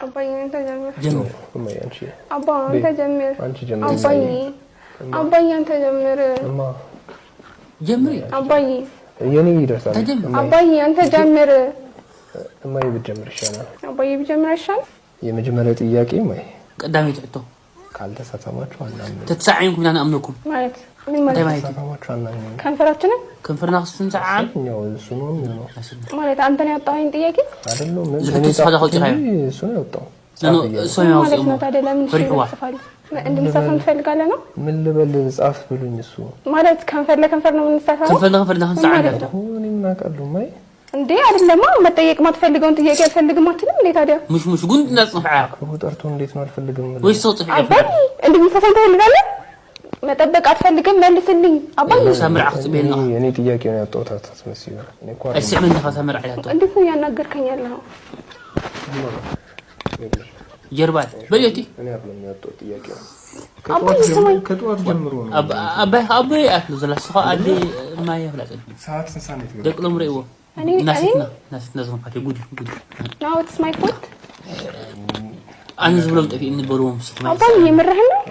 አባዬ አንተ ጀምር ጀምር እማዬ አንቺ አባ አንተ ጀምር አንቺ ጀምር አባዬ አንተ ጀምር እማ ጀምሪ አባዬ የኔ ይደርሳል አባዬ አንተ ጀምር እማዬ ብትጀምር ይሻላል አባዬ ብጀምር ይሻላል የመጀመሪያው ጥያቄ እማዬ ቀዳሚ ጥቶ ካልተሳሳማችሁ አናምን ተጻዓይንኩም ላና አምነኩም ማለት ምን ማለት ተሳሳማችሁ አናምን ከንፈራችንን ከንፈርና ክሱን ሰዓም ነው እሱ ነው የሚሆነው ማለት አንተ ነው ያጣኸኝ ጥያቄ አይደለም እኔ እሱ ነው ያወጣው እሱ ነው ማለት ነው ታዲያ ለምን ትጽፋለህ እንድንሳሳም ትፈልጋለህ ነው ምን ልበል ጻፍ ብሉኝ እሱ ማለት ከንፈር ለከንፈር ነው የምንሳሳው ከንፈር ሰዓም እኔ ምን አውቃለሁ ማይ እንዴ አይደለማ መጠየቅ ማትፈልገውን ጥያቄ አልፈልግም አትልም እንዴ ታዲያ مش ጉንድ እንዳጽፋ ከወጣርቶ እንዴት ነው አልፈልግም ወይ ሶጥፍ አባይ እንድንሳሳም ትፈልጋለህ መጠበቅ አትፈልግም መልስልኝ አባይ ሰምራ አክትበል ነው የኔ ጥያቄ ነው ያጣሁት አትመስዩ እኔ እኮ እስመን ተፈሰምራ አይላቶ እንዴት ነው ያናገርከኝ ያለው ጀርባል በለቲ እኔ አይደለም ያጣሁት ጥያቄ ከጧት ጀምሮ ነው አባይ አክሉ ዘላስፋ አለ ማየ ፍላጽ ሰዓት ሰንሳኔት ደቅሎም ረይዎ ናስትና ዘንፋት ጉድ now it's my fault አንዝ ብሎም ጠፊ እንበሉም አባይ የምርህ ነው